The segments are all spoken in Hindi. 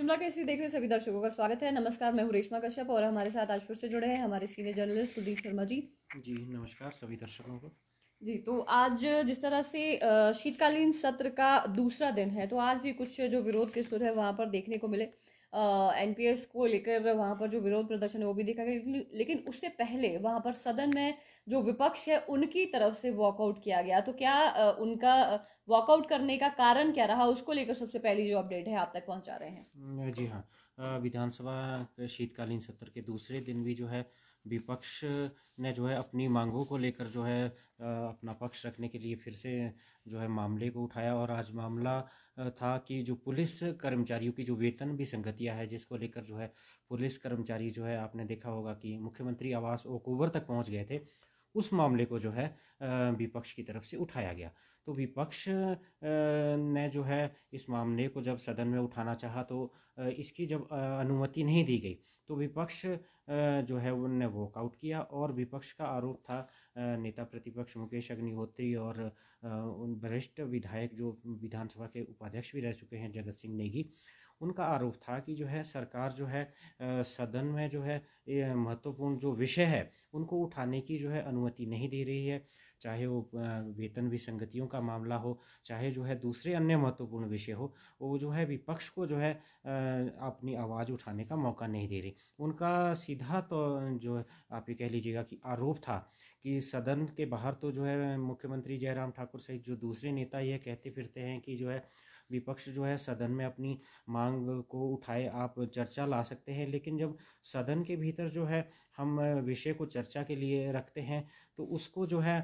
शिमला केसरी देख रहे सभी दर्शकों का स्वागत है। नमस्कार, मैं हूँ रेशमा कश्यप और हमारे साथ आज फिर से जुड़े हैं हमारे सीनियर जर्नलिस्ट कुलदीप शर्मा जी। जी नमस्कार सभी दर्शकों को। जी, तो आज जिस तरह से शीतकालीन सत्र का दूसरा दिन है, तो आज भी कुछ जो विरोध के सुर है वहां पर देखने को मिले। एनपीएस को लेकर वहां पर जो विरोध प्रदर्शन है वो भी देखा गया, लेकिन उससे पहले वहां पर सदन में जो विपक्ष है उनकी तरफ से वॉकआउट किया गया। तो क्या उनका वॉकआउट करने का कारण क्या रहा, उसको लेकर सबसे पहली जो अपडेट है आप तक पहुंचा रहे हैं। जी हाँ। विधानसभा के शीतकालीन सत्र के दूसरे दिन भी जो है विपक्ष ने जो है अपनी मांगों को लेकर जो है अपना पक्ष रखने के लिए फिर से जो है मामले को उठाया। और आज मामला था कि जो पुलिस कर्मचारियों की जो वेतन विसंगतियां है, जिसको लेकर जो है पुलिस कर्मचारी जो है, आपने देखा होगा कि मुख्यमंत्री आवास ओक ओवर तक पहुंच गए थे। उस मामले को जो है विपक्ष की तरफ से उठाया गया। तो विपक्ष ने जो है इस मामले को जब सदन में उठाना चाहा, तो इसकी जब अनुमति नहीं दी गई, तो विपक्ष जो है उनने वॉकआउट किया। और विपक्ष का आरोप था नेता प्रतिपक्ष मुकेश अग्निहोत्री और उन वरिष्ठ विधायक जो विधानसभा के उपाध्यक्ष भी रह चुके हैं, जगत सिंह नेगी, उनका आरोप था कि जो है सरकार जो है सदन में जो है ये महत्वपूर्ण जो विषय है उनको उठाने की जो है अनुमति नहीं दे रही है। चाहे वो वेतन विसंगतियों का मामला हो, चाहे जो है दूसरे अन्य महत्वपूर्ण विषय हो, वो जो है विपक्ष को जो है अपनी आवाज़ उठाने का मौका नहीं दे रही। उनका सीधा तो जो है आप ये कह लीजिएगा कि आरोप था कि सदन के बाहर तो जो है मुख्यमंत्री जयराम ठाकुर सहित जो दूसरे नेता ये कहते फिरते हैं कि जो है विपक्ष जो है सदन में अपनी मांग को उठाए, आप चर्चा ला सकते हैं, लेकिन जब सदन के भीतर जो है हम विषय को चर्चा के लिए रखते हैं, तो उसको जो है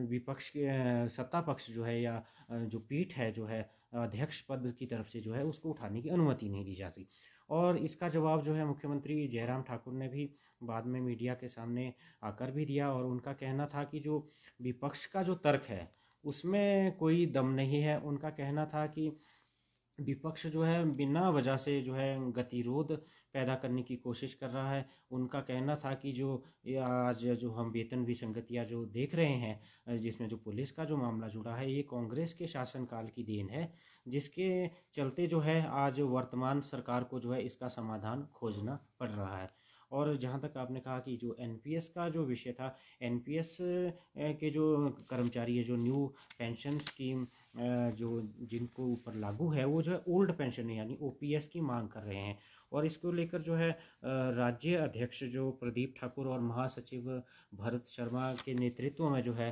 विपक्ष के सत्ता पक्ष जो है या जो पीठ है जो है अध्यक्ष पद की तरफ से जो है उसको उठाने की अनुमति नहीं दी जाती। और इसका जवाब जो है मुख्यमंत्री जयराम ठाकुर ने भी बाद में मीडिया के सामने आकर भी दिया। और उनका कहना था कि जो विपक्ष का जो तर्क है उसमें कोई दम नहीं है। उनका कहना था कि विपक्ष जो है बिना वजह से जो है गतिरोध पैदा करने की कोशिश कर रहा है। उनका कहना था कि जो ये आज जो हम वेतन विसंगतियां जो देख रहे हैं, जिसमें जो पुलिस का जो मामला जुड़ा है, ये कांग्रेस के शासनकाल की देन है, जिसके चलते जो है आज वर्तमान सरकार को जो है इसका समाधान खोजना पड़ रहा है। और जहाँ तक आपने कहा कि जो एनपीएस का जो विषय था, एनपीएस के जो कर्मचारी है, जो न्यू पेंशन स्कीम जो जिनको ऊपर लागू है, वो जो है ओल्ड पेंशन यानी ओपीएस की मांग कर रहे हैं। और इसको लेकर जो है राज्य अध्यक्ष जो प्रदीप ठाकुर और महासचिव भरत शर्मा के नेतृत्व में जो है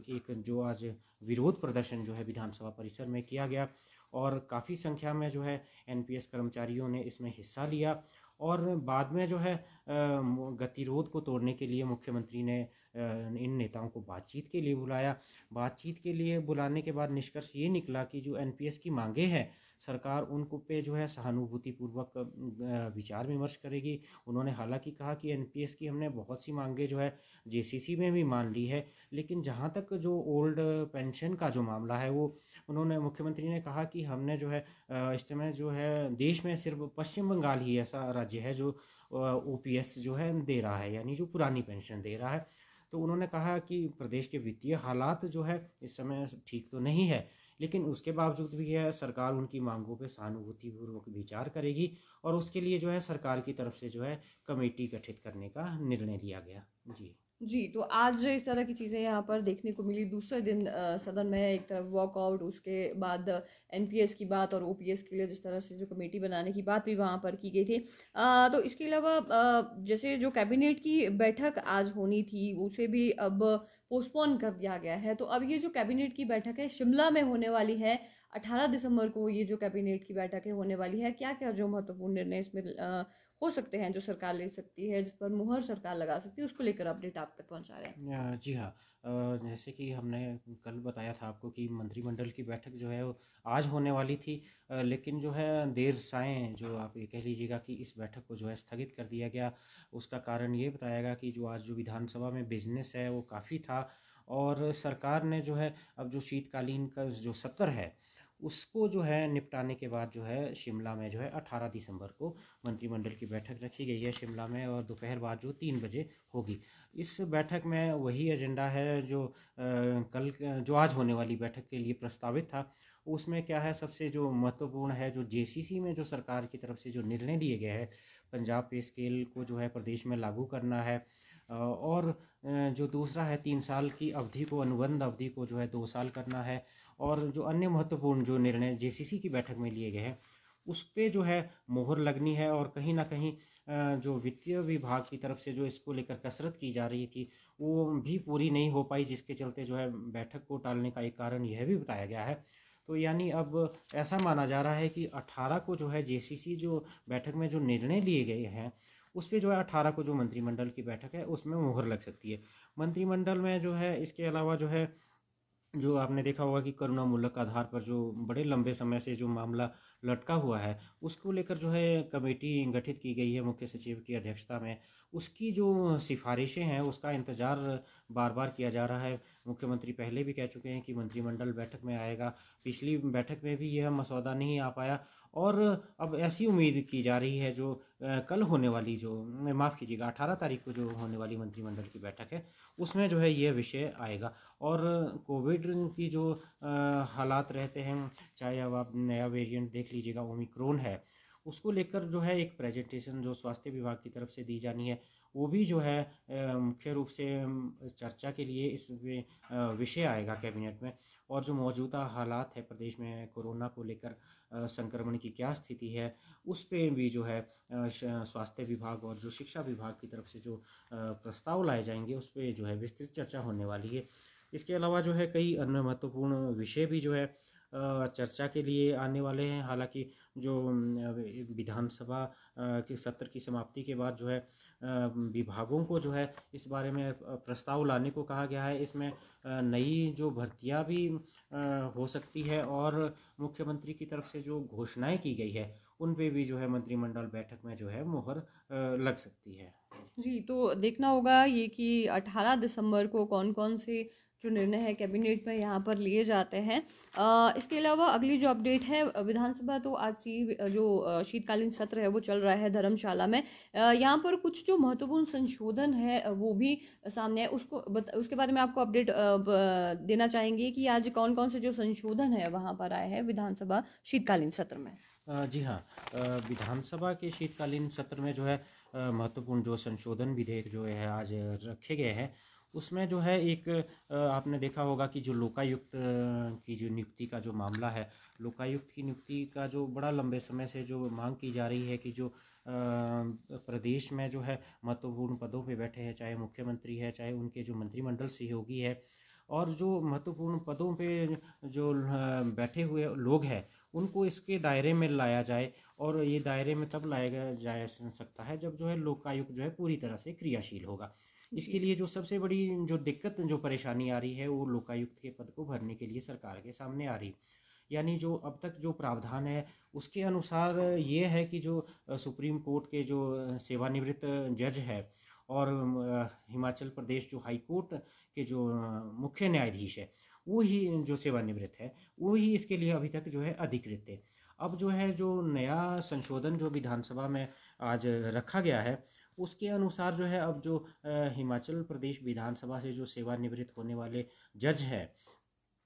एक जो आज विरोध प्रदर्शन जो है विधानसभा परिसर में किया गया। और काफ़ी संख्या में जो है एनपीएस कर्मचारियों ने इसमें हिस्सा लिया। और बाद में जो है गतिरोध को तोड़ने के लिए मुख्यमंत्री ने इन नेताओं को बातचीत के लिए बुलाया। बातचीत के लिए बुलाने के बाद निष्कर्ष ये निकला कि जो एनपीएस की मांगे हैं, सरकार उनको पे जो है सहानुभूतिपूर्वक विचार विमर्श करेगी। उन्होंने हालांकि कहा कि एनपीएस की हमने बहुत सी मांगे जो है जेसीसी में भी मान ली है, लेकिन जहाँ तक जो ओल्ड पेंशन का जो मामला है, वो उन्होंने मुख्यमंत्री ने कहा कि हमने जो है इस समय जो है देश में सिर्फ पश्चिम बंगाल ही ऐसा राज्य है जो ओपीएस जो है दे रहा है, यानी जो पुरानी पेंशन दे रहा है। तो उन्होंने कहा कि प्रदेश के वित्तीय हालात जो है इस समय ठीक तो नहीं है, लेकिन उसके बावजूद भी है सरकार उनकी मांगों पे सहानुभूतिपूर्वक विचार करेगी। और उसके लिए जो है सरकार की तरफ से जो है कमेटी गठित करने का निर्णय लिया गया। जी जी, तो आज इस तरह की चीज़ें यहाँ पर देखने को मिली। दूसरे दिन सदन में एक तरफ वॉकआउट, उसके बाद एनपीएस की बात और ओपीएस के लिए जिस तरह से जो कमेटी बनाने की बात भी वहाँ पर की गई थी। तो इसके अलावा जैसे जो कैबिनेट की बैठक आज होनी थी उसे भी अब पोस्टपोन कर दिया गया है। तो अब ये जो कैबिनेट की बैठक है शिमला में होने वाली है, 18 दिसंबर को ये जो कैबिनेट की बैठक है होने वाली है। क्या क्या जो महत्वपूर्ण निर्णय इसमें हो सकते हैं जो सरकार ले सकती है, जिस पर मुहर सरकार लगा सकती है, उसको लेकर अपडेट आप तक पहुंचा रहे हैं। जी हाँ। जैसे कि हमने कल बताया था आपको कि मंत्रिमंडल की बैठक जो है वो आज होने वाली थी, लेकिन जो है देर साएं जो आप ये कह लीजिएगा कि इस बैठक को जो है स्थगित कर दिया गया। उसका कारण ये बताया गया कि जो आज जो विधानसभा में बिजनेस है वो काफ़ी था। और सरकार ने जो है अब जो शीतकालीन का जो सत्र है उसको जो है निपटाने के बाद जो है शिमला में जो है 18 दिसंबर को मंत्रिमंडल की बैठक रखी गई है शिमला में, और दोपहर बाद जो 3 बजे होगी। इस बैठक में वही एजेंडा है जो जो आज होने वाली बैठक के लिए प्रस्तावित था। उसमें क्या है, सबसे जो महत्वपूर्ण है, जो जेसीसी में जो सरकार की तरफ से जो निर्णय लिए गए हैं, पंजाब पे स्केल को जो है प्रदेश में लागू करना है, और जो दूसरा है 3 साल की अवधि को, अनुबंध अवधि को जो है 2 साल करना है, और जो अन्य महत्वपूर्ण जो निर्णय जेसीसी की बैठक में लिए गए हैं उस पे जो है मोहर लगनी है। और कहीं ना कहीं जो वित्तीय विभाग की तरफ से जो इसको लेकर कसरत की जा रही थी वो भी पूरी नहीं हो पाई, जिसके चलते जो है बैठक को टालने का एक कारण यह भी बताया गया है। तो यानी अब ऐसा माना जा रहा है कि 18 को जो है जेसीसी जो बैठक में जो निर्णय लिए गए हैं उस पे जो है 18 को जो मंत्रिमंडल की बैठक है उसमें मोहर लग सकती है। मंत्रिमंडल में जो है इसके अलावा जो है, जो आपने देखा होगा कि करुणामूलक आधार पर जो बड़े लंबे समय से जो मामला लटका हुआ है उसको लेकर जो है कमेटी गठित की गई है मुख्य सचिव की अध्यक्षता में। उसकी जो सिफारिशें हैं उसका इंतज़ार बार बार किया जा रहा है। मुख्यमंत्री पहले भी कह चुके हैं कि मंत्रिमंडल बैठक में आएगा, पिछली बैठक में भी यह मसौदा नहीं आ पाया, और अब ऐसी उम्मीद की जा रही है जो कल होने वाली, जो माफ़ कीजिएगा 18 तारीख को जो होने वाली मंत्रिमंडल की बैठक है उसमें जो है ये विषय आएगा। और कोविड की जो हालात रहते हैं, चाहे अब आप नया वेरिएंट देख लीजिएगा ओमिक्रॉन है, उसको लेकर जो है एक प्रेजेंटेशन जो स्वास्थ्य विभाग की तरफ से दी जानी है वो भी जो है मुख्य रूप से चर्चा के लिए इस विषय आएगा कैबिनेट में। और जो मौजूदा हालात है प्रदेश में कोरोना को लेकर, संक्रमण की क्या स्थिति है, उस पे भी जो है स्वास्थ्य विभाग और जो शिक्षा विभाग की तरफ से जो प्रस्ताव लाए जाएंगे उस पर जो है विस्तृत चर्चा होने वाली है। इसके अलावा जो है कई अन्य महत्वपूर्ण विषय भी जो है चर्चा के लिए आने वाले हैं। हालांकि जो विधानसभा के सत्र की समाप्ति के बाद जो है विभागों को जो है इस बारे में प्रस्ताव लाने को कहा गया है। इसमें नई जो भर्तियां भी हो सकती है, और मुख्यमंत्री की तरफ से जो घोषणाएं की गई है उन पे भी जो है मंत्रिमंडल बैठक में जो है मोहर लग सकती है। जी, तो देखना होगा ये कि 18 दिसंबर को कौन-कौन से जो निर्णय है कैबिनेट में यहाँ पर लिए जाते हैं। इसके अलावा अगली जो अपडेट है, विधानसभा तो आज से ही जो शीतकालीन सत्र है वो चल रहा है धर्मशाला में। यहाँ पर कुछ जो महत्वपूर्ण संशोधन है वो भी सामने है, उसके बारे में आपको अपडेट देना चाहेंगे कि आज कौन-कौन से जो संशोधन है वहाँ पर आए हैं विधानसभा शीतकालीन सत्र में? जी हाँ, विधानसभा के शीतकालीन सत्र में जो है महत्वपूर्ण जो संशोधन विधेयक जो है आज रखे गए हैं उसमें जो है एक आपने देखा होगा कि जो लोकायुक्त की जो नियुक्ति का जो मामला है, लोकायुक्त की नियुक्ति का जो बड़ा लंबे समय से जो मांग की जा रही है कि जो प्रदेश में जो है महत्वपूर्ण पदों पे बैठे हैं, चाहे मुख्यमंत्री है चाहे उनके जो मंत्रिमंडल सहयोगी है, और जो महत्वपूर्ण पदों पे जो बैठे हुए लोग हैं उनको इसके दायरे में लाया जाए। और ये दायरे में तब लाया जा सकता है जब जो है लोकायुक्त जो है पूरी तरह से क्रियाशील होगा। इसके जी। लिए जो सबसे बड़ी जो दिक्कत जो परेशानी आ रही है वो लोकायुक्त के पद को भरने के लिए सरकार के सामने आ रही। यानी जो अब तक जो प्रावधान है उसके अनुसार ये है कि जो सुप्रीम कोर्ट के जो सेवानिवृत्त जज है, और हिमाचल प्रदेश जो हाई कोर्ट के जो मुख्य न्यायाधीश है वो ही जो सेवानिवृत्त है वो ही इसके लिए अभी तक जो है अधिकृत थे। अब जो है जो नया संशोधन जो विधानसभा में आज रखा गया है उसके अनुसार जो है अब जो हिमाचल प्रदेश विधानसभा से जो सेवानिवृत्त होने वाले जज हैं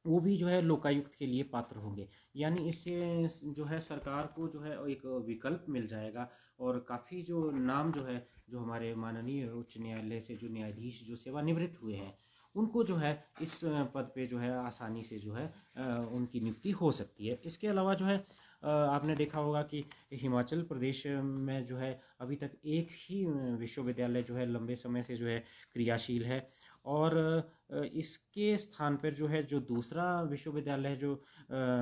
वो भी जो है लोकायुक्त के लिए पात्र होंगे। यानी इससे जो है सरकार को जो है एक विकल्प मिल जाएगा, और काफ़ी जो नाम जो है जो हमारे माननीय उच्च न्यायालय से जो न्यायाधीश जो सेवानिवृत्त हुए हैं उनको जो है इस पद पे जो है आसानी से जो है उनकी नियुक्ति हो सकती है। इसके अलावा जो है आपने देखा होगा कि हिमाचल प्रदेश में जो है अभी तक एक ही विश्वविद्यालय जो है लंबे समय से जो है क्रियाशील है, और इसके स्थान पर जो है जो दूसरा विश्वविद्यालय जो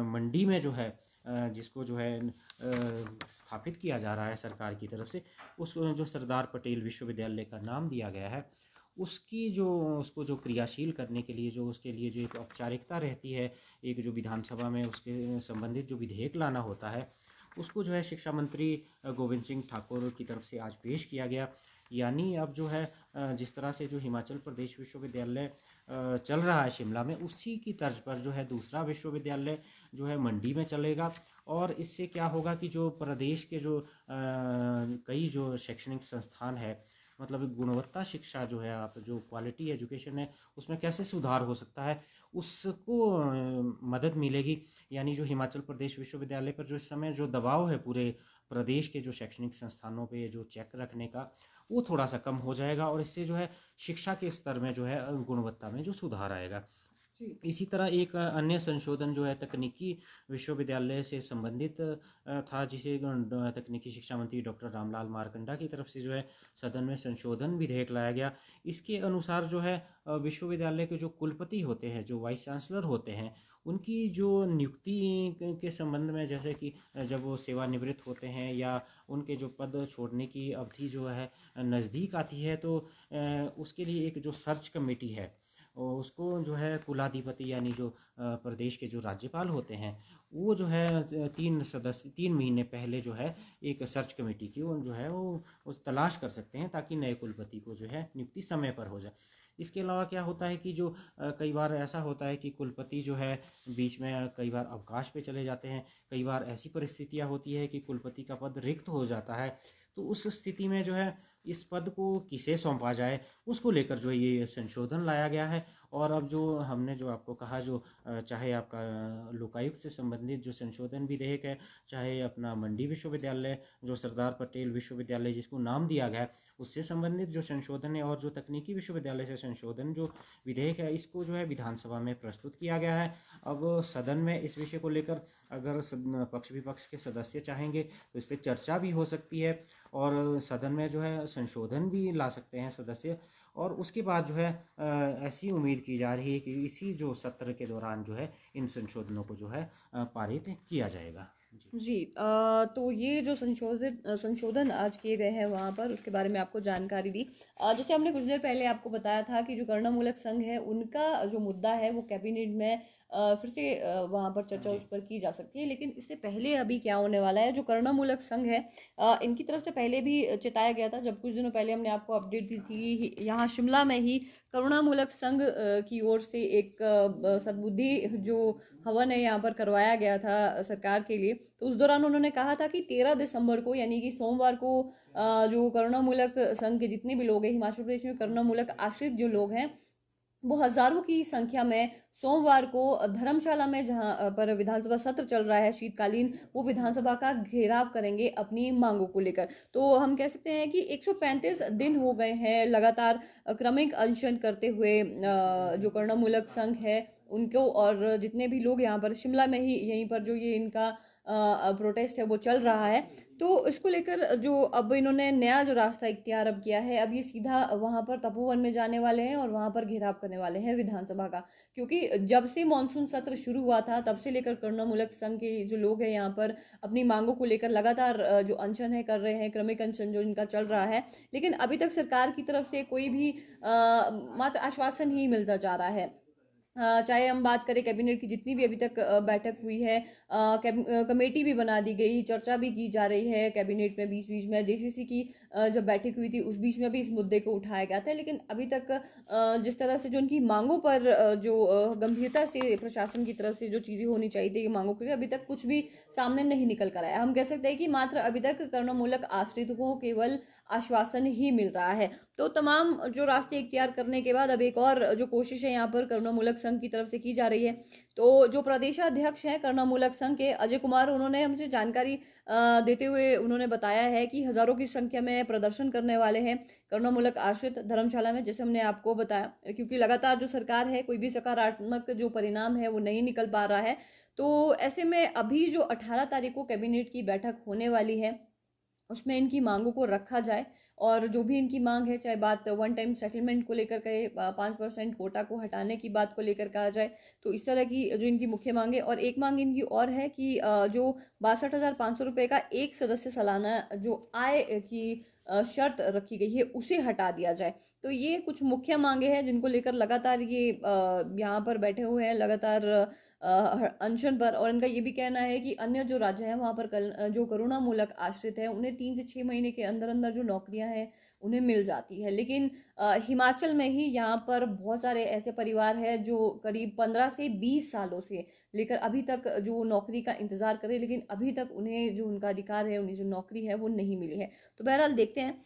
मंडी में जो है जिसको जो है स्थापित किया जा रहा है सरकार की तरफ से, उस जो सरदार पटेल विश्वविद्यालय का नाम दिया गया है, उसकी जो उसको जो क्रियाशील करने के लिए जो उसके लिए जो एक औपचारिकता रहती है, एक जो विधानसभा में उसके संबंधित जो विधेयक लाना होता है उसको जो है शिक्षा मंत्री गोविंद सिंह ठाकुर की तरफ से आज पेश किया गया। यानी अब जो है जिस तरह से जो हिमाचल प्रदेश विश्वविद्यालय चल रहा है शिमला में, उसी की तर्ज पर जो है दूसरा विश्वविद्यालय जो है मंडी में चलेगा। और इससे क्या होगा कि जो प्रदेश के जो कई जो शैक्षणिक संस्थान है, मतलब गुणवत्ता शिक्षा जो है, आप जो क्वालिटी एजुकेशन है उसमें कैसे सुधार हो सकता है, उसको मदद मिलेगी। यानी जो हिमाचल प्रदेश विश्वविद्यालय पर जो इस समय जो दबाव है पूरे प्रदेश के जो शैक्षणिक संस्थानों पे जो चेक रखने का, वो थोड़ा सा कम हो जाएगा और इससे जो है शिक्षा के स्तर में जो है गुणवत्ता में जो सुधार आएगा। इसी तरह एक अन्य संशोधन जो है तकनीकी विश्वविद्यालय से संबंधित था, जिसे तकनीकी शिक्षा मंत्री डॉक्टर रामलाल मारकंडा की तरफ से जो है सदन में संशोधन विधेयक लाया गया। इसके अनुसार जो है विश्वविद्यालय के जो कुलपति होते हैं, जो वाइस चांसलर होते हैं, उनकी जो नियुक्ति के संबंध में, जैसे कि जब वो सेवानिवृत्त होते हैं या उनके जो पद छोड़ने की अवधि जो है नज़दीक आती है, तो उसके लिए एक जो सर्च कमेटी है और उसको जो है कुलाधिपति यानी जो प्रदेश के जो राज्यपाल होते हैं, वो जो है 3 महीने पहले जो है एक सर्च कमेटी की वो जो है वो उस तलाश कर सकते हैं, ताकि नए कुलपति को जो है नियुक्ति समय पर हो जाए। इसके अलावा क्या होता है कि जो कई बार ऐसा होता है कि कुलपति जो है बीच में कई बार अवकाश पे चले जाते हैं, कई बार ऐसी परिस्थितियां होती है कि कुलपति का पद रिक्त हो जाता है। तो उस स्थिति में जो है इस पद को किसे सौंपा जाए, उसको लेकर जो है ये संशोधन लाया गया है। और अब जो हमने जो आपको कहा, जो चाहे आपका लोकायुक्त से संबंधित जो संशोधन विधेयक है, चाहे अपना मंडी विश्वविद्यालय जो सरदार पटेल विश्वविद्यालय जिसको नाम दिया गया है, उससे संबंधित जो संशोधन है, और जो तकनीकी विश्वविद्यालय से संशोधन जो विधेयक है, इसको जो है विधानसभा में प्रस्तुत किया गया है। अब सदन में इस विषय को लेकर अगर पक्ष विपक्ष के सदस्य चाहेंगे तो इस पर चर्चा भी हो सकती है और सदन में जो है संशोधन भी ला सकते हैं सदस्य। और उसके बाद जो है ऐसी उम्मीद की जा रही है कि इसी जो सत्र के दौरान जो है इन संशोधनों को जो है पारित किया जाएगा। जी तो ये जो संशोधन आज किए गए हैं वहाँ पर, उसके बारे में आपको जानकारी दी। जैसे हमने कुछ देर पहले आपको बताया था कि जो करणामूलक संघ है उनका जो मुद्दा है वो कैबिनेट में फिर से वहाँ पर चर्चा उस पर की जा सकती है। लेकिन इससे पहले अभी क्या होने वाला है, जो करणामूलक संघ है इनकी तरफ से पहले भी चिताया गया था। जब कुछ दिनों पहले हमने आपको अपडेट दी थी, यहाँ शिमला में ही करुणामूलक संघ की ओर से एक सद्बुद्धि जो हवन है यहाँ पर करवाया गया था सरकार के लिए। तो उस दौरान उन्होंने कहा था कि 13 दिसंबर को, यानी कि सोमवार को, जो करुणामूलक संघ के जितने भी लोग हैं, हिमाचल प्रदेश में करुणामूलक आश्रित जो लोग हैं, वो हजारों की संख्या में सोमवार को धर्मशाला में, जहां पर विधानसभा सत्र चल रहा है शीतकालीन, वो विधानसभा का घेराव करेंगे अपनी मांगों को लेकर। तो हम कह सकते हैं कि 135 दिन हो गए हैं लगातार क्रमिक अनशन करते हुए जो कर्णमूलक संघ है उनको, और जितने भी लोग यहाँ पर शिमला में ही यहीं पर जो ये इनका प्रोटेस्ट है वो चल रहा है। तो इसको लेकर जो अब इन्होंने नया जो रास्ता इख्तियार अब किया है, अब ये सीधा वहां पर तपोवन में जाने वाले हैं और वहां पर घेराव करने वाले हैं विधानसभा का। क्योंकि जब से मानसून सत्र शुरू हुआ था तब से लेकर कर्णामूलक संघ के जो लोग हैं यहाँ पर अपनी मांगों को लेकर लगातार जो अनशन है कर रहे हैं, क्रमिक अनशन जो इनका चल रहा है। लेकिन अभी तक सरकार की तरफ से कोई भी मात्र आश्वासन ही मिलता जा रहा है। चाहे हम बात करें कैबिनेट की जितनी भी अभी तक बैठक हुई है, कमेटी भी बना दी गई, चर्चा भी की जा रही है कैबिनेट में, बीच बीच में जेसीसी की जब बैठक हुई थी उस बीच में भी इस मुद्दे को उठाया गया था। लेकिन अभी तक जिस तरह से जो उनकी मांगों पर जो गंभीरता से प्रशासन की तरफ से जो चीज़ें होनी चाहिए थी मांगों के लिए, अभी तक कुछ भी सामने नहीं निकल कर आया। हम कह सकते हैं कि मात्र अभी तक कर्णमूलक आश्रित को केवल आश्वासन ही मिल रहा है। तो तमाम जो रास्ते इख्तियार करने के बाद अब एक और जो कोशिश है यहाँ पर कर्णामूलक संघ की तरफ से की जा रही है। तो जो प्रदेशाध्यक्ष हैं कर्णामूलक संघ के, अजय कुमार, उन्होंने हमसे जानकारी देते हुए उन्होंने बताया है कि हजारों की संख्या में प्रदर्शन करने वाले हैं कर्णामूलक आश्रित धर्मशाला में, जैसे हमने आपको बताया। क्योंकि लगातार जो सरकार है, कोई भी सकारात्मक जो परिणाम है वो नहीं निकल पा रहा है। तो ऐसे में अभी जो 18 तारीख को कैबिनेट की बैठक होने वाली है उसमें इनकी मांगों को रखा जाए, और जो भी इनकी मांग है, चाहे बात वन टाइम सेटलमेंट को लेकर कहे, 5% कोटा को हटाने की बात को लेकर कहा जाए, तो इस तरह की जो इनकी मुख्य मांग है। और एक मांग इनकी और है कि जो 62,500 रुपये का एक सदस्य सालाना जो आय की शर्त रखी गई है उसे हटा दिया जाए। तो ये कुछ मुख्य मांगे हैं जिनको लेकर लगातार ये यहाँ पर बैठे हुए हैं, लगातार अनशन पर। और इनका ये भी कहना है कि अन्य जो राज्य हैं वहाँ पर जो करुणा मूलक आश्रित है उन्हें 3 से 6 महीने के अंदर अंदर जो नौकरियां हैं उन्हें मिल जाती है, लेकिन हिमाचल में ही यहाँ पर बहुत सारे ऐसे परिवार हैं जो करीब 15 से 20 सालों से लेकर अभी तक जो नौकरी का इंतजार करे, लेकिन अभी तक उन्हें जो उनका अधिकार है, उन्हें जो नौकरी है वो नहीं मिली है। तो बहरहाल देखते हैं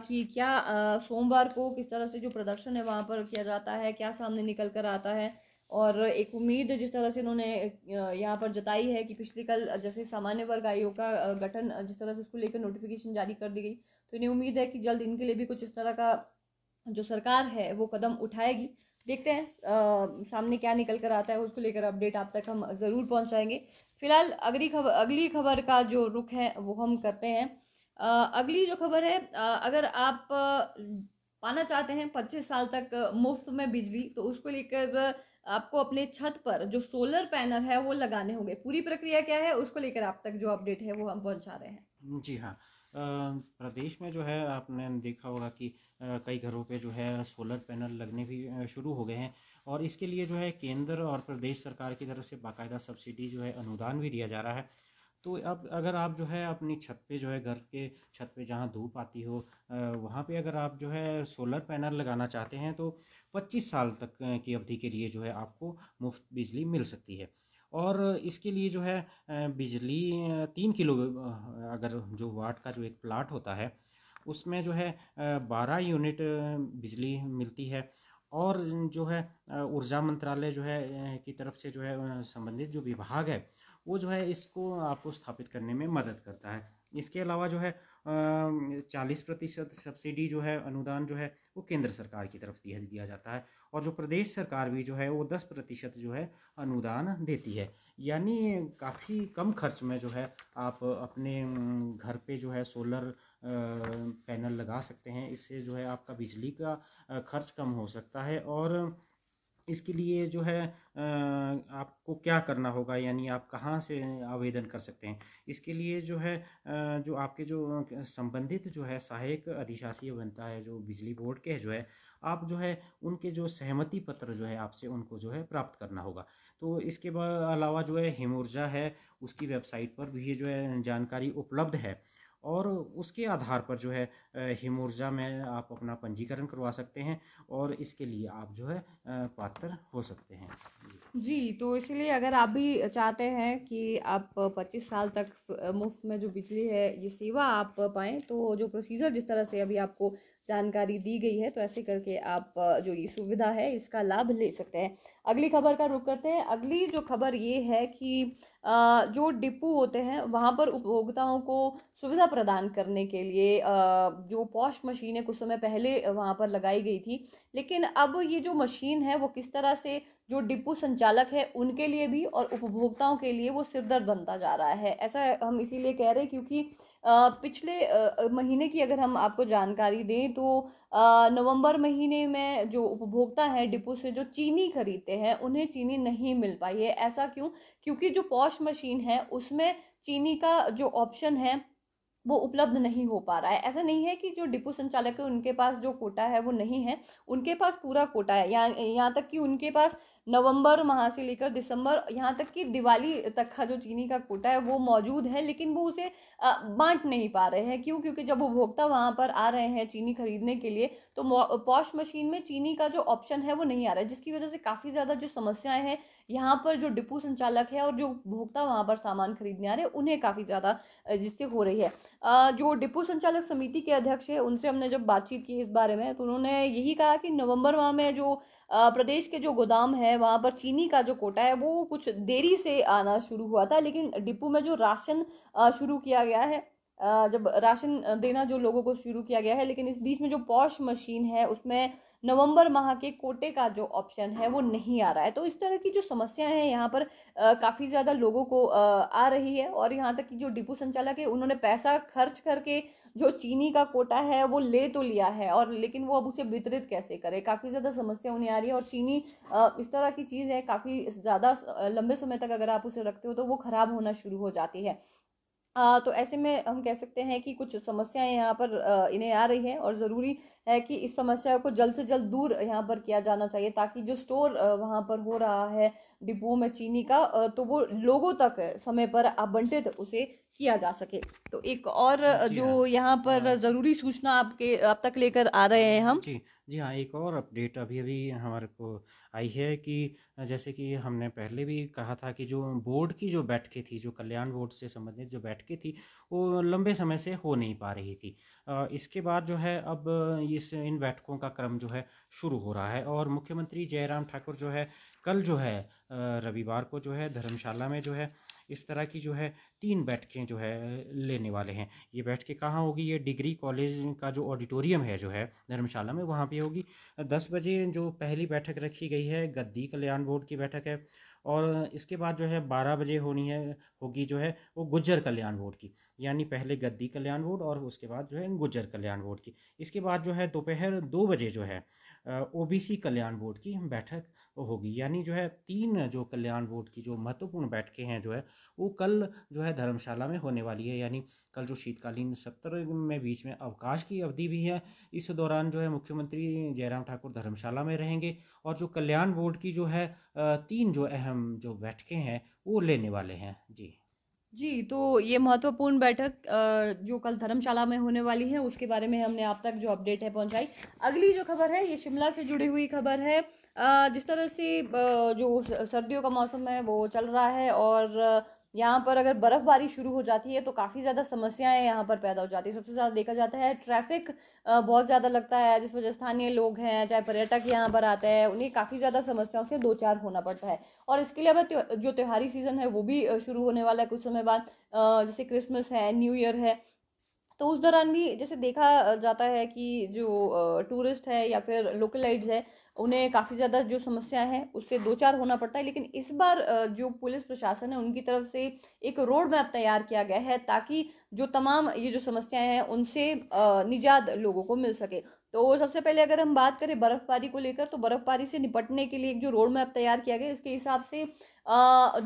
कि क्या सोमवार को किस तरह से जो प्रदर्शन है वहां पर किया जाता है, क्या सामने निकल कर आता है। और एक उम्मीद जिस तरह से इन्होंने यहाँ पर जताई है कि पिछले कल जैसे सामान्य वर्ग आयोग का गठन जिस तरह से उसको लेकर नोटिफिकेशन जारी कर दी गई, तो इन्हें उम्मीद है कि जल्द इनके लिए भी कुछ इस तरह का जो सरकार है वो कदम उठाएगी। देखते हैं सामने क्या निकल कर आता है, उसको लेकर अपडेट आप तक हम जरूर पहुंचाएंगे। फिलहाल अगली खबर का जो रुख है वो हम करते हैं। अगली जो खबर है, अगर आप पाना चाहते हैं 25 साल तक मुफ्त में बिजली, तो उसको लेकर आपको अपने छत पर जो सोलर पैनल है वो लगाने होंगे। पूरी प्रक्रिया क्या है उसको लेकर आप तक जो अपडेट है वो हम पहुंचा रहे हैं। जी हाँ। प्रदेश में जो है आपने देखा होगा कि कई घरों पे जो है सोलर पैनल लगने भी शुरू हो गए हैं, और इसके लिए जो है केंद्र और प्रदेश सरकार की तरफ से बाकायदा सब्सिडी जो है अनुदान भी दिया जा रहा है। तो अब अगर आप जो है अपनी छत पे जो है घर के छत पे जहाँ धूप आती हो वहाँ पे अगर आप जो है सोलर पैनल लगाना चाहते हैं तो 25 साल तक की अवधि के लिए जो है आपको मुफ्त बिजली मिल सकती है। और इसके लिए जो है बिजली 3 किलो अगर जो वाट का जो एक प्लाट होता है उसमें जो है 12 यूनिट बिजली मिलती है। और जो है ऊर्जा मंत्रालय जो है की तरफ से जो है संबंधित जो विभाग है वो जो है इसको आपको स्थापित करने में मदद करता है। इसके अलावा जो है 40% सब्सिडी जो है अनुदान जो है वो केंद्र सरकार की तरफ दिया जाता है, और जो प्रदेश सरकार भी जो है वो 10% जो है अनुदान देती है। यानी काफ़ी कम खर्च में जो है आप अपने घर पे जो है सोलर पैनल लगा सकते हैं। इससे जो है आपका बिजली का खर्च कम हो सकता है। और इसके लिए जो है आपको क्या करना होगा, यानी आप कहाँ से आवेदन कर सकते हैं। इसके लिए जो है जो आपके जो संबंधित जो है सहायक अधिशासी बनता है जो बिजली बोर्ड के जो है, आप जो है उनके जो सहमति पत्र जो है आपसे उनको जो है प्राप्त करना होगा। तो इसके अलावा जो है हिम ऊर्जा है उसकी वेबसाइट पर भी ये जो है जानकारी उपलब्ध है, और उसके आधार पर जो है हिम ऊर्जा में आप अपना पंजीकरण करवा सकते हैं, और इसके लिए आप जो है पात्र हो सकते हैं। जी, तो इसलिए अगर आप भी चाहते हैं कि आप 25 साल तक मुफ्त में जो बिजली है ये सेवा आप पाएँ, तो जो प्रोसीजर जिस तरह से अभी आपको जानकारी दी गई है, तो ऐसे करके आप जो ये सुविधा है इसका लाभ ले सकते हैं। अगली खबर का रुख करते हैं। अगली जो खबर ये है कि जो डिपो होते हैं वहाँ पर उपभोक्ताओं को सुविधा प्रदान करने के लिए जो पॉश मशीनें कुछ समय पहले वहाँ पर लगाई गई थी, लेकिन अब ये जो मशीन है वो किस तरह से जो डिपो संचालक है उनके लिए भी और उपभोक्ताओं के लिए वो सिरदर्द बनता जा रहा है। ऐसा हम इसीलिए कह रहे हैं क्योंकि पिछले महीने की अगर हम आपको जानकारी दें तो नवंबर महीने में जो उपभोक्ता हैं डिपो से जो चीनी खरीदते हैं उन्हें चीनी नहीं मिल पाई है। ऐसा क्यों? क्योंकि जो पॉश मशीन है उसमें चीनी का जो ऑप्शन है वो उपलब्ध नहीं हो पा रहा है। ऐसा नहीं है कि जो डिपो संचालक है उनके पास जो कोटा है वो नहीं है, उनके पास पूरा कोटा है। यहाँ तक कि उनके पास नवंबर माह से लेकर दिसंबर यहाँ तक कि दिवाली तक का जो चीनी का कोटा है वो मौजूद है, लेकिन वो उसे बांट नहीं पा रहे हैं। क्यों? क्योंकि जब उपभोक्ता वहां पर आ रहे हैं चीनी खरीदने के लिए तो पॉश मशीन में चीनी का जो ऑप्शन है वो नहीं आ रहा है, जिसकी वजह से काफी ज्यादा जो समस्याएं हैं यहाँ पर जो डिपो संचालक है और जो उपभोक्ता वहां पर सामान खरीदने आ रहे हैं उन्हें काफी ज्यादा जिससे हो रही है। जो डिपो संचालक समिति के अध्यक्ष है उनसे हमने जब बातचीत की इस बारे में तो उन्होंने यही कहा कि नवंबर माह में जो प्रदेश के जो गोदाम है वहां पर चीनी का जो कोटा है वो कुछ देरी से आना शुरू हुआ था, लेकिन डिपो में जो राशन शुरू किया गया है, जब राशन देना जो लोगों को शुरू किया गया है, लेकिन इस बीच में जो पॉश मशीन है उसमें नवंबर माह के कोटे का जो ऑप्शन है वो नहीं आ रहा है। तो इस तरह की जो समस्याएं हैं यहाँ पर काफी ज्यादा लोगों को आ रही है, और यहाँ तक कि जो डिपो संचालक है उन्होंने पैसा खर्च करके जो चीनी का कोटा है वो ले तो लिया है, और लेकिन वो अब उसे वितरित कैसे करे, काफी ज्यादा समस्या उन्हें आ रही है। और चीनी इस तरह की चीज है, काफी ज्यादा लंबे समय तक अगर आप उसे रखते हो तो वो खराब होना शुरू हो जाती है। तो ऐसे में हम कह सकते हैं कि कुछ समस्याएं यहाँ पर इन्हें आ रही है, और ज़रूरी है कि इस समस्या को जल्द से जल्द दूर यहाँ पर किया जाना चाहिए, ताकि जो स्टोर वहाँ पर हो रहा है डिपो में चीनी का, तो वो लोगों तक समय पर आवंटित उसे किया जा सके। तो एक और जी हाँ। जो यहाँ पर ज़रूरी सूचना आपके अब तक लेकर आ रहे हैं हम। जी, जी हाँ, एक और अपडेट अभी-अभी हमारे को आई है कि जैसे कि हमने पहले भी कहा था कि जो बोर्ड की जो बैठकें थी, जो कल्याण बोर्ड से संबंधित जो बैठकें थी, वो लंबे समय से हो नहीं पा रही थी। इसके बाद जो है अब इस इन बैठकों का क्रम जो है शुरू हो रहा है और मुख्यमंत्री जयराम ठाकुर जो है कल जो है रविवार को जो है धर्मशाला में जो है इस तरह की जो है 3 बैठकें जो है लेने वाले हैं। ये बैठकें कहाँ होगी? ये डिग्री कॉलेज का जो ऑडिटोरियम है जो है धर्मशाला में, वहाँ पे होगी। 10 बजे जो पहली बैठक रखी गई है गद्दी कल्याण बोर्ड की बैठक है और इसके बाद जो है 12 बजे होगी जो है वो गुज्जर कल्याण बोर्ड की। यानी पहले गद्दी कल्याण बोर्ड और उसके बाद जो है गुज्जर कल्याण बोर्ड की। इसके बाद जो है दोपहर 2 बजे जो है ओबीसी कल्याण बोर्ड की बैठक होगी। यानी जो है 3 जो कल्याण बोर्ड की जो महत्वपूर्ण बैठकें हैं जो है वो कल जो है धर्मशाला में होने वाली है। यानी कल जो शीतकालीन सत्र में बीच में अवकाश की अवधि भी है, इस दौरान जो है मुख्यमंत्री जयराम ठाकुर धर्मशाला में रहेंगे और जो कल्याण बोर्ड की जो है 3 जो अहम जो बैठकें हैं वो लेने वाले हैं। जी जी, तो ये महत्वपूर्ण बैठक जो कल धर्मशाला में होने वाली है, उसके बारे में हमने आप तक जो अपडेट है पहुंचाई। अगली जो खबर है ये शिमला से जुड़ी हुई खबर है। जिस तरह से जो सर्दियों का मौसम है वो चल रहा है और यहाँ पर अगर बर्फबारी शुरू हो जाती है तो काफ़ी ज़्यादा समस्याएं यहाँ पर पैदा हो जाती है। सबसे ज़्यादा देखा जाता है ट्रैफिक बहुत ज़्यादा लगता है, जिस वजह स्थानीय लोग हैं चाहे पर्यटक यहाँ पर आते हैं, उन्हें काफ़ी ज़्यादा समस्याओं से दो चार होना पड़ता है। और इसके अलावा जो त्योहारी सीज़न है वो भी शुरू होने वाला है कुछ समय बाद। जैसे क्रिसमस है, न्यू ईयर है, तो उस दौरान भी जैसे देखा जाता है कि जो टूरिस्ट है या फिर लोकलाइट्स है, उन्हें काफ़ी ज़्यादा जो समस्या है उससे दो चार होना पड़ता है। लेकिन इस बार जो पुलिस प्रशासन है उनकी तरफ से एक रोड मैप तैयार किया गया है, ताकि जो तमाम ये जो समस्याएं हैं उनसे निजात लोगों को मिल सके। तो सबसे पहले अगर हम बात करें बर्फबारी को लेकर, तो बर्फबारी से निपटने के लिए एक जो रोड मैप तैयार किया गया, इसके हिसाब से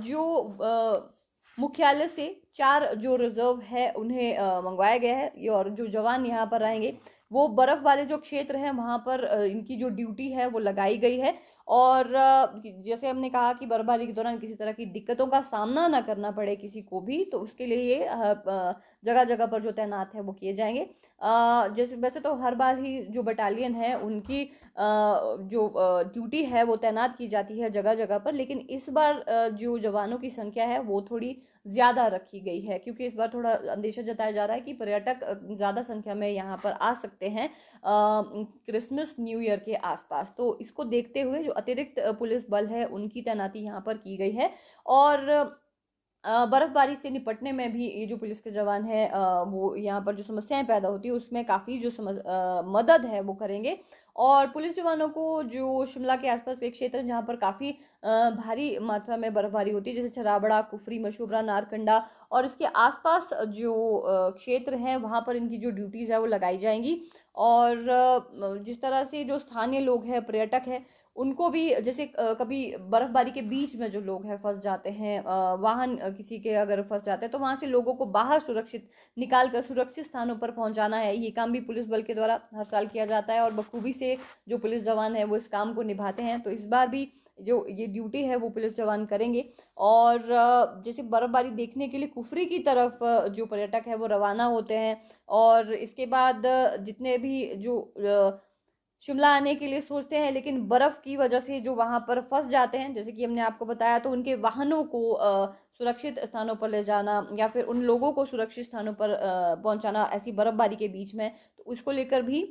जो मुख्यालय से 4 जो रिजर्व है उन्हें मंगवाया गया है, और जो जवान यहाँ पर रहेंगे वो बर्फ वाले जो क्षेत्र हैं वहाँ पर इनकी जो ड्यूटी है वो लगाई गई है। और जैसे हमने कहा कि बर्फबारी के दौरान किसी तरह की दिक्कतों का सामना ना करना पड़े किसी को भी, तो उसके लिए ये जगह जगह पर जो तैनात है वो किए जाएंगे। जैसे वैसे तो हर बार ही जो बटालियन है उनकी जो ड्यूटी है वो तैनात की जाती है जगह जगह पर, लेकिन इस बार जो जवानों की संख्या है वो थोड़ी ज़्यादा रखी गई है, क्योंकि इस बार थोड़ा अंदेशा जताया जा रहा है कि पर्यटक ज़्यादा संख्या में यहाँ पर आ सकते हैं क्रिसमस न्यू ईयर के आसपास। तो इसको देखते हुए जो अतिरिक्त पुलिस बल है उनकी तैनाती यहाँ पर की गई है। और बर्फबारी से निपटने में भी ये जो पुलिस के जवान हैं वो यहाँ पर जो समस्याएं पैदा होती है उसमें काफ़ी जो मदद है वो करेंगे। और पुलिस जवानों को जो शिमला के आसपास के क्षेत्र है जहाँ पर काफ़ी भारी मात्रा में बर्फबारी होती है, जैसे छराबड़ा, कुफरी, मशोबरा, नारकंडा और इसके आसपास जो क्षेत्र हैं वहाँ पर इनकी जो ड्यूटीज़ है वो लगाई जाएंगी। और जिस तरह से जो स्थानीय लोग हैं, पर्यटक हैं, उनको भी जैसे कभी बर्फबारी के बीच में जो लोग हैं फंस जाते हैं, वाहन किसी के अगर फंस जाते हैं, तो वहां से लोगों को बाहर सुरक्षित निकाल कर सुरक्षित स्थानों पर पहुंचाना है। ये काम भी पुलिस बल के द्वारा हर साल किया जाता है और बखूबी से जो पुलिस जवान है वो इस काम को निभाते हैं। तो इस बार भी जो ये ड्यूटी है वो पुलिस जवान करेंगे। और जैसे बर्फबारी देखने के लिए कुफरी की तरफ जो पर्यटक है वो रवाना होते हैं, और इसके बाद जितने भी जो शिमला आने के लिए सोचते हैं लेकिन बर्फ की वजह से जो वहां पर फंस जाते हैं, जैसे कि हमने आपको बताया, तो उनके वाहनों को सुरक्षित स्थानों पर ले जाना या फिर उन लोगों को सुरक्षित स्थानों पर पहुंचाना ऐसी बर्फबारी के बीच में, तो उसको लेकर भी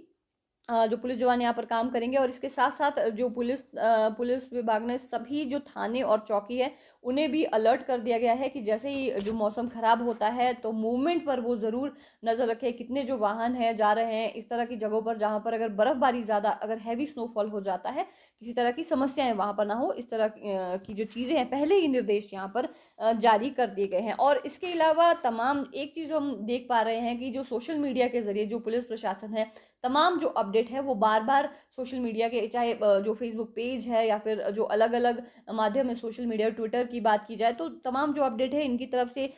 जो पुलिस जवान यहाँ पर काम करेंगे। और इसके साथ साथ जो पुलिस विभाग ने सभी जो थाने और चौकी है उन्हें भी अलर्ट कर दिया गया है कि जैसे ही जो मौसम खराब होता है तो मूवमेंट पर वो ज़रूर नज़र रखें, कितने जो वाहन हैं जा रहे हैं इस तरह की जगहों पर जहाँ पर अगर बर्फबारी ज़्यादा, अगर हैवी स्नोफॉल हो जाता है, किसी तरह की समस्याएं वहाँ पर ना हो, इस तरह की जो चीज़ें हैं पहले ही निर्देश यहाँ पर जारी कर दिए गए हैं। और इसके अलावा तमाम एक चीज़ जो हम देख पा रहे हैं कि जो सोशल मीडिया के जरिए जो पुलिस प्रशासन है तमाम जो अपडेट है वो बार बार सोशल मीडिया के, चाहे जो फेसबुक पेज है या फिर जो अलग अलग माध्यम है सोशल मीडिया, ट्विटर की बात की जाए तो तमाम जो अपडेट है इनकी तरफ से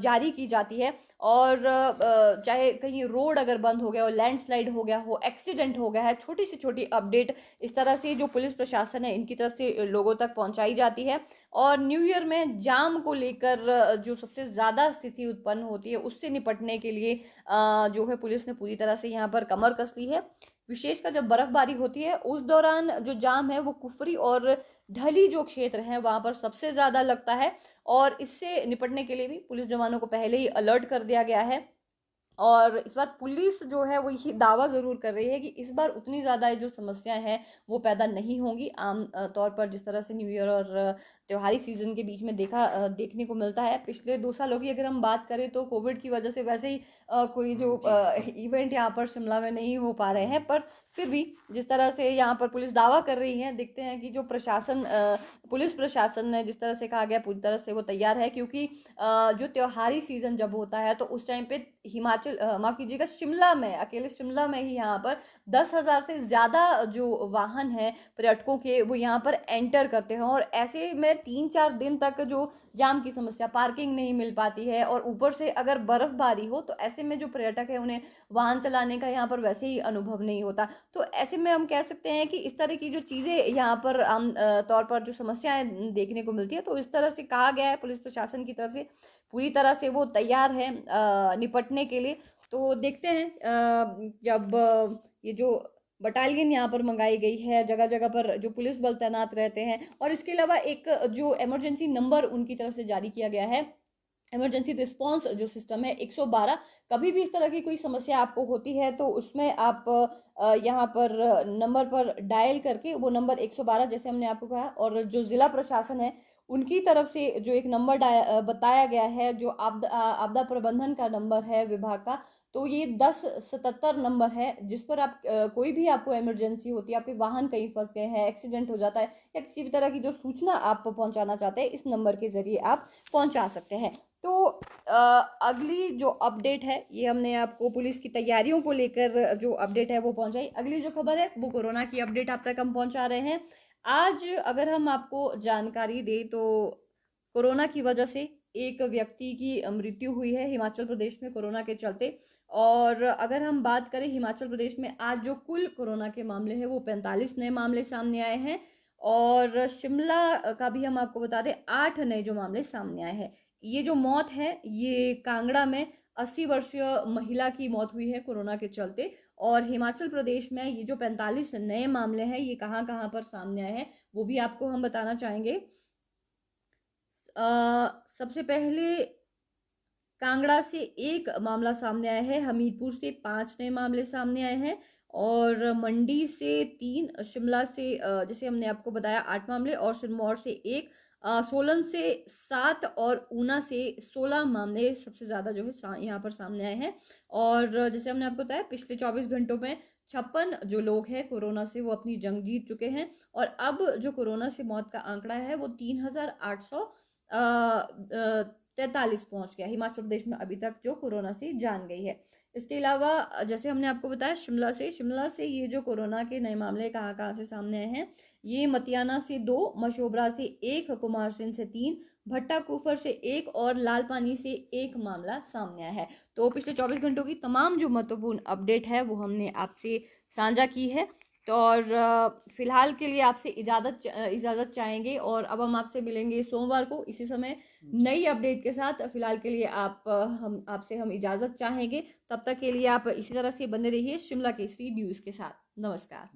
जारी की जाती है। और चाहे कहीं रोड अगर बंद हो गया हो, लैंडस्लाइड हो गया हो, एक्सीडेंट हो गया है, छोटी से छोटी अपडेट इस तरह से जो पुलिस प्रशासन है इनकी तरफ से लोगों तक पहुंचाई जाती है। और न्यू ईयर में जाम को लेकर जो सबसे ज़्यादा स्थिति उत्पन्न होती है उससे निपटने के लिए जो है पुलिस ने पूरी तरह से यहाँ पर कमर कस ली है। विशेषकर जब बर्फबारी होती है उस दौरान जो जाम है वो कुफरी और ढली जो क्षेत्र है वहां पर सबसे ज़्यादा लगता है। और इससे निपटने के लिए भी पुलिस जवानों को पहले ही अलर्ट कर दिया गया है। और इस बार पुलिस जो है वो ये दावा ज़रूर कर रही है कि इस बार उतनी ज़्यादा जो समस्याएं हैं वो पैदा नहीं होंगी। आम तौर पर जिस तरह से न्यू ईयर और त्योहारी सीजन के बीच में देखने को मिलता है, पिछले 2 सालों की अगर हम बात करें तो कोविड की वजह से वैसे ही कोई जो इवेंट यहाँ पर शिमला में नहीं हो पा रहे हैं, पर फिर भी जिस तरह से यहाँ पर पुलिस दावा कर रही है, देखते हैं कि जो पुलिस प्रशासन ने जिस तरह से कहा गया पूरी तरह से वो तैयार है। क्योंकि जो त्योहारी सीजन जब होता है तो उस टाइम पे हिमाचल माफ कीजिएगा शिमला में, अकेले शिमला में ही यहाँ पर 10,000 से ज़्यादा जो वाहन है पर्यटकों के वो यहाँ पर एंटर करते हैं। और ऐसे में 3-4 दिन तक जो जाम की समस्या, पार्किंग नहीं मिल पाती है और ऊपर से अगर बर्फबारी हो तो ऐसे में जो पर्यटक है उन्हें वाहन चलाने का यहाँ पर वैसे ही अनुभव नहीं होता। तो ऐसे में हम कह सकते हैं कि इस तरह की जो चीज़ें यहाँ पर आम तौर पर जो समस्याएं देखने को मिलती है, तो इस तरह से कहा गया है पुलिस प्रशासन की तरफ से पूरी तरह से वो तैयार है निपटने के लिए। तो देखते हैं जब ये जो बटालियन यहाँ पर मंगाई गई है, जगह जगह पर जो पुलिस बल तैनात रहते हैं, और इसके अलावा एक जो इमरजेंसी नंबर उनकी तरफ से जारी किया गया है, इमरजेंसी रिस्पांस जो सिस्टम है 112, कभी भी इस तरह की कोई समस्या आपको होती है तो उसमें आप यहाँ पर नंबर पर डायल करके वो नंबर 112 जैसे हमने आपको कहा, और जो जिला प्रशासन है उनकी तरफ से जो एक नंबर बताया गया है जो आपदा प्रबंधन का नंबर है विभाग का, तो ये 1077 नंबर है जिस पर आप कोई भी आपको इमरजेंसी होती है, आपके वाहन कहीं फंस गए हैं, एक्सीडेंट हो जाता है या किसी भी तरह की जो सूचना आप पहुंचाना चाहते हैं इस नंबर के जरिए आप पहुंचा सकते हैं। तो अगली जो अपडेट है ये हमने आपको पुलिस की तैयारियों को लेकर जो अपडेट है वो पहुंचाई। अगली जो खबर है वो कोरोना की अपडेट आप तक हम पहुंचा रहे हैं। आज अगर हम आपको जानकारी दें तो कोरोना की वजह से एक व्यक्ति की मृत्यु हुई है हिमाचल प्रदेश में कोरोना के चलते। और अगर हम बात करें हिमाचल प्रदेश में आज जो कुल कोरोना के मामले हैं वो 45 नए मामले सामने आए हैं। और शिमला का भी हम आपको बता दें 8 नए जो मामले सामने आए हैं। ये जो मौत है ये कांगड़ा में 80 वर्षीय महिला की मौत हुई है कोरोना के चलते। और हिमाचल प्रदेश में ये जो 45 नए मामले हैं ये कहाँ कहाँ पर सामने आए हैं वो भी आपको हम बताना चाहेंगे। सबसे पहले कांगड़ा से 1 मामला सामने आया है, हमीरपुर से 5 नए मामले सामने आए हैं, और मंडी से 3, शिमला से जैसे हमने आपको बताया 8 मामले, और सिरमौर से 1, सोलन से 7 और ऊना से 16 मामले सबसे ज़्यादा जो है यहाँ पर सामने आए हैं। और जैसे हमने आपको बताया पिछले 24 घंटों में 56 जो लोग हैं कोरोना से वो अपनी जंग जीत चुके हैं। और अब जो कोरोना से मौत का आंकड़ा है वो 3,843 पहुंच गया हिमाचल प्रदेश में अभी तक जो कोरोना से जान गई है। इसके अलावा जैसे हमने आपको बताया शिमला से ये जो कोरोना के नए मामले कहाँ कहाँ से सामने आए हैं, ये मतियाना से 2, मशोबरा से 1, कुमारसैन से 3, भट्टा कुफर से 1 और लालपानी से 1 मामला सामने आया है। तो पिछले 24 घंटों की तमाम जो महत्वपूर्ण अपडेट है वो हमने आपसे साझा की है। तो और फिलहाल के लिए आपसे इजाज़त चाहेंगे, और अब हम आपसे मिलेंगे सोमवार को इसी समय नई अपडेट के साथ। फिलहाल के लिए आपसे हम इजाज़त चाहेंगे, तब तक के लिए आप इसी तरह से बने रहिए शिमला केसरी न्यूज़ के साथ। नमस्कार।